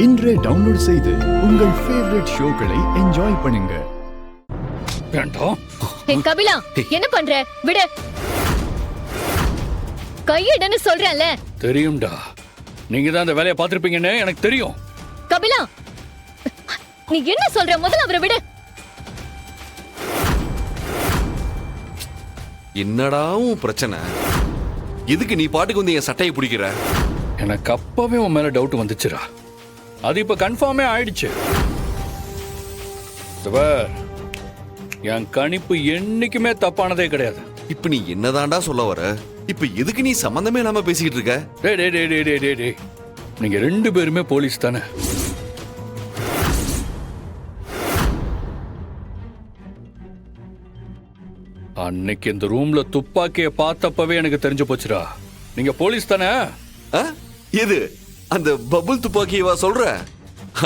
இன்றே டவுன்லோட் செய்து உங்கள் ஃபேவரட் ஷோக்களை என்ஜாய் பண்ணுங்க. வேண்டாம். கபிலா, என்ன பண்ற? விடு. கையிடன்னு சொல்றேன்ல. தெரியும்டா, நீங்க தான் அந்த வேலையை பார்த்திருப்பீங்கன்னு எனக்கு தெரியும். கபிலா, நீ என்ன சொல்ற? முதல்ல அவரை விடு. என்னடா உன் பிரச்சனை? எதுக்கு நீ பாட்டுக்கு வந்து என் சட்டையை பிடிக்கிற? எனக்கு அப்பவே உன் மேல டவுட் வந்துச்சுடா. அது இப்ப கன்ஃபார்மே ஆயிடுச்சு. என் கணிப்பு என்னைக்குமே தப்பானதே கிடையாது. இப்ப நீ என்னதான்டா சொல்ல வர? இப்ப எதுக்கு நீ சம்பந்தமே இல்லாம பேசிக்கிட்டு இருக்க? டேய், நீங்க ரெண்டு பேருமே போலீஸ் தானே? அன்னைக்கு இந்த ரூம்ல துப்பாக்கிய பார்த்தப்பவே எனக்கு தெரிஞ்சு போச்சுடா, நீங்க போலீஸ் தானே? எது அந்த பபுள் துப்பாக்கியவா சொல்ற?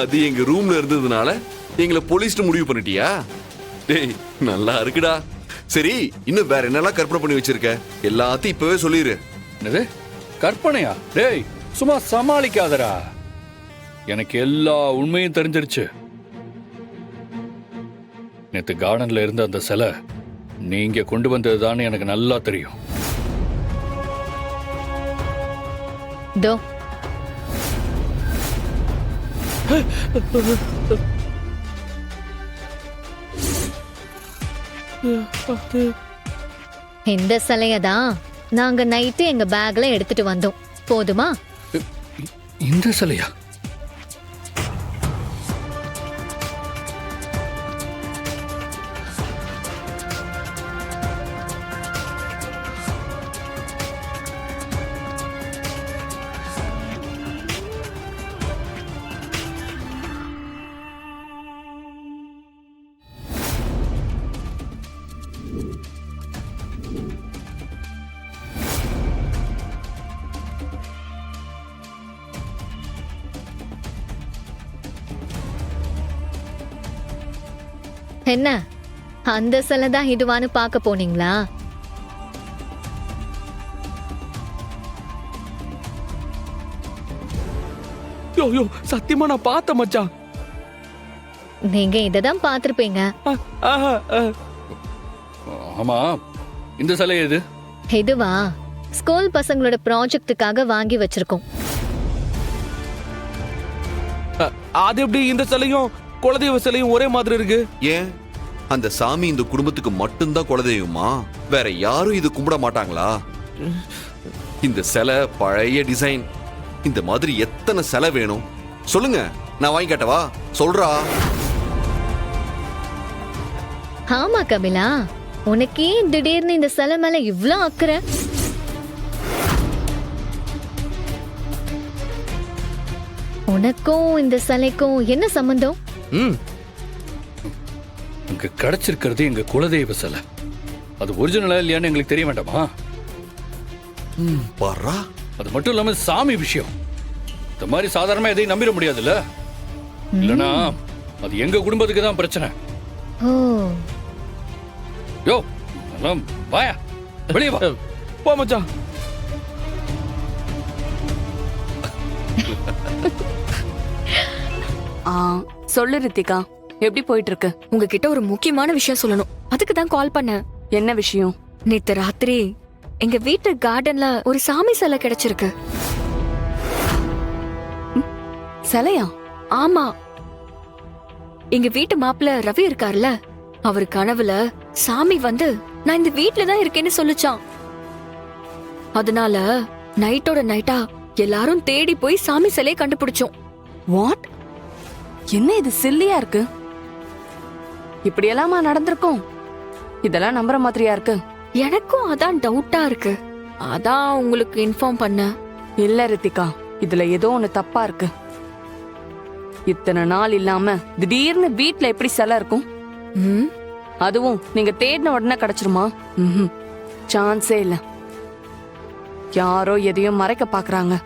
அது எங்க ரூம்ல இருந்ததுனால எங்களை போலீஸ்னு முடிவு பண்ணிட்டியா? டேய், நல்லா இருக்குடா. சரி, இன்னும் வேற என்னெல்லாம் கற்பனை பண்ணி வச்சிருக்க? எல்லாத்தையும் இப்பவே சொல்லிரு. என்னது கற்பனையா? டேய், சும்மா சமாளிக்காதடா. எனக்கு எல்லா உண்மையும் தெரிஞ்சிருச்சு. நேத்து கார்டன்ல இருந்த அந்த சிலை நீங்க கொண்டு வந்ததுதான் எனக்கு நல்லா தெரியும். தோ இந்த சிலையதான் நாங்க நைட்டு எங்க பேக்ல எடுத்துட்டு வந்தோம். போதுமா? இந்த சிலையா? என்ன, அந்த சிலை தான் இதுவான்னு பார்க்க போனீங்களா? யோ சத்தியமா நான் பார்த்த மச்சான். நீங்க இததான் பார்த்திருப்பீங்க. ஆமா, இந்த சிலை எது? இதுவா? ஸ்கூல் பசங்களோட ப்ராஜெக்ட்டுக்காக வாங்கி வச்சிருக்கோம். அது எப்படி இந்த சிலையும் குலதெய்வ சிலையும் ஒரே மாதிரி இருக்கு? ஏன் அந்த சாமி இந்த குடும்பத்துக்கு மட்டும்தான் குலதெய்வமா? வேற யாரும் இது கும்பிட மாட்டாங்களா? இந்த சிலை பழைய டிசைன். இந்த மாதிரி எத்தனை சிலை வேணும் சொல்லுங்க, நான் வாங்கி காட்டவா? சொல்றா. ஆமா கபிலா, உனக்கே திடீர்னு இந்த சிலை மேல இவ்ளோ அக்கறை? உனக்கும் இந்த சிலைக்கும் என்ன சம்பந்தம்? இங்க கிடைச்சிருக்கிறது எங்க குலதெய்வ சிலை. அது ஒரிஜினலா இல்லையான்னு எங்களுக்கு தெரிய வேண்டாமா? பாரா, அது மட்டும் இல்லாம சாமி விஷயம். இந்த மாதிரி சாதாரணமா எதையும் நம்பிட முடியாதுல்ல. இல்லனா அது எங்க குடும்பத்துக்கு தான் பிரச்சனை. ஓ, யோ வாயா, வெளியே வா. போ மச்சான். சொல்லு ரித்திகா, எப்படி போயிட்டு இருக்கு? உங்ககிட்ட ஒரு முக்கியமான விஷயம் சொல்லணும். அதுக்கு தான் கால் பண்ணேன். என்ன விஷயம்? நேத்து ராத்திரி எங்க வீட்டு கார்டன்ல ஒரு சாமி சிலை கிடைச்சிருக்கு. சிலையா? ஆமா, எங்க வீட்டு மாப்பிள்ள ரவி இருக்கார்ல, அவர் கனவுல சாமி வந்து நான் இந்த வீட்ல தான் இருக்கேன்னு சொல்லுச்சான். அதனால நைட்டோட நைட்டா எல்லாரும் தேடி போய் சாமி சிலையை கண்டுபிடிச்சோம். வாட்? என்ன இது சில்லியா இருக்கு? இப்படி எல்லாமா நடந்திருக்கும்? இதெல்லாம் நம்புற மாதிரியா இருக்கு? எனக்கும் அதான் டவுட்டா இருக்கு. அதான் உங்களுக்கு இன்ஃபார்ம் பண்ண. இல்ல ரித்திகா, இதுல ஏதோ ஒண்ணு தப்பா இருக்கு. இத்தனை நாள் இல்லாம திடீர்னு வீட்ல எப்படி சிலை இருக்கும்? அதுவும் நீங்க தேடின உடனே கிடைச்சிருமா? சான்ஸே இல்ல. யாரோ எதையும் மறைக்க பாக்குறாங்க.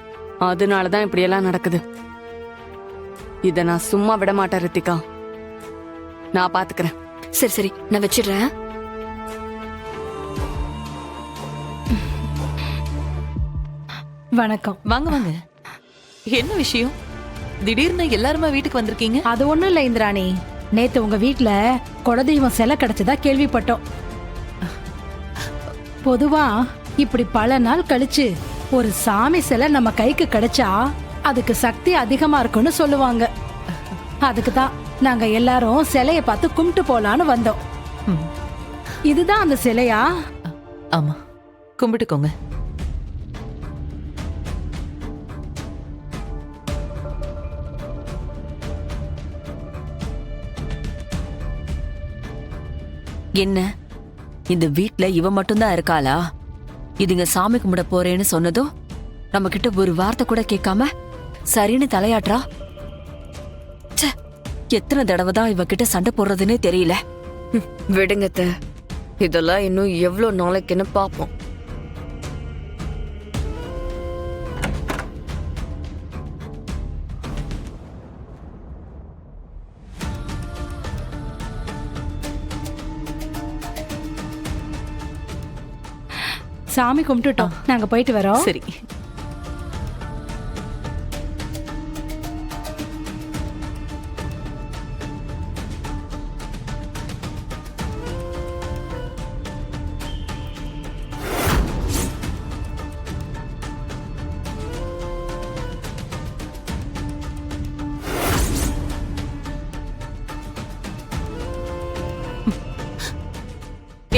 அதனாலதான் இப்படி எல்லாம் நடக்குது. இத நான் சும்மா விட மாட்டேன் ரித்திகா. நான் பாத்துக்கிறேன். சரி சரி, நான் வச்சிடுறேன். வணக்கம். வாங்க வாங்க. என்ன விஷயம்? திடீர்னு எல்லாருமா வீட்டுக்கு வந்திருக்கீங்க? அது ஒண்ணும் இல்ல இந்திராணி, நேத்து உங்க வீட்ல குலதெய்வம் சிலை கிடைச்சதா கேள்விப்பட்டோம். பொதுவா இப்படி பல நாள் கழிச்சு ஒரு சாமி சிலை நம்ம கைக்கு கிடைச்சா அதுக்கு சக்தி அதிகமா இருக்குன்னு சொல்லுவாங்க. அதுக்கு தான் நாங்க எல்லாரும் சிலைய பார்த்து கும்பிட்டு போலான்னு வந்தோம். இதுதான் அந்த சிலையா? ஆமா, கும்பிட்டுக்கோங்க. என்ன இந்த வீட்ல இவ மட்டும்தான் இருக்காளா? இதுங்க சாமி கும்பிட போறேன்னு சொன்னதும் நம்ம கிட்ட ஒரு வார்த்தை கூட கேட்காம சரின்னு தலையாட்றா. ச்சே, எத்தனை தடவை தான் இவகிட்ட சண்டை போடுறதுன்னே தெரியல. விடுங்க அத்தை. இதெல்லாம் இன்னும் எவ்வளவு நாளைக்குன்னு பாப்போம். சாமி கும்பிட்டுட்டோம், நாங்க போயிட்டு வரோம். சரி.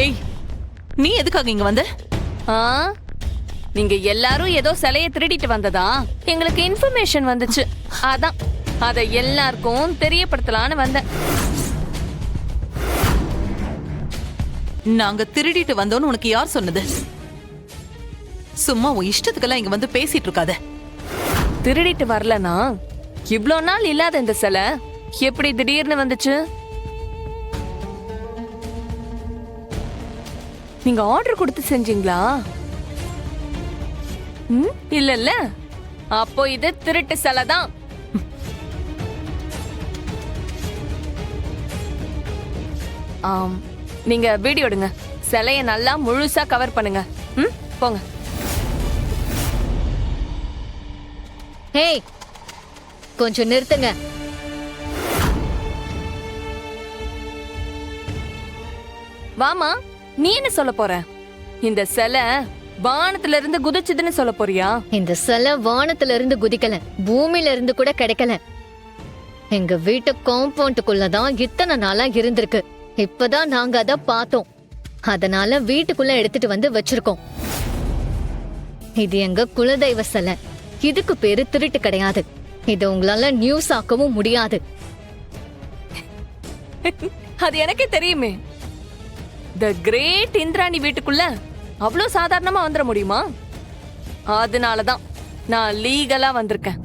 ஏய், நீ எதுக்காக இங்க வந்த? ஆ, நீங்க எல்லாரும் ஏதோ சிலைய திருடிட்டு வந்ததா எங்களுக்கு இன்ஃபர்மேஷன் வந்துச்சு. அதான் அத எல்லாருக்கும் தெரியப்படுத்தலான்னு வந்தேன். நாங்க திருடிட்டு வந்தோம்னு உனக்கு யார் சொன்னது? சும்மா உன் இஷ்டத்துக்கெல்லாம் இங்க வந்து பேசிட்டு இருக்காத. திருடிட்டு வரலனா இவ்ளோ நாள் இல்லாத இந்த சிலை எப்படி திடீர்னு வந்துச்சு? நீங்க ஆர்டர் கொடுத்து செஞ்சீங்களா? இல்ல, அப்போ இது திருட்டு சிலை தான். நீங்க வீடியோ எடுங்க, சிலைய நல்லா முழுசா கவர் பண்ணுங்க. போங்க. ஹேய், கொஞ்சம் நிறுத்துங்க. வாமா, நீ என்ன சொல்ல போற? இந்த சிலை வானத்துல இருந்து குதிச்சதுன்னு சொல்ல போறியா? இந்த சிலை வானத்துல இருந்து குதிக்கல, பூமியில இருந்து கூட கிடைக்கல. எங்க வீட்டு காம்பவுண்டுக்குள்ளதான் இத்தனை நாளா இருந்திருக்கு. இப்பதான் நாங்க அத பார்த்தோம். அதனால வீட்டுக்குள்ள எடுத்துட்டு வந்து வச்சிருக்கோம். இது எங்க குலதெய்வ சிலை. இதுக்கு பேரு திருட்டு கிடையாது. இது உங்களால நியூஸ் ஆக்கவும் முடியாது. அது எனக்கே தெரியுமே. தி கிரேட் இந்திராணி வீட்டுக்குள்ள அவ்வளவு சாதாரணமா வந்துட முடியுமா? அதனாலதான் நான் லீகலா வந்திருக்கேன்.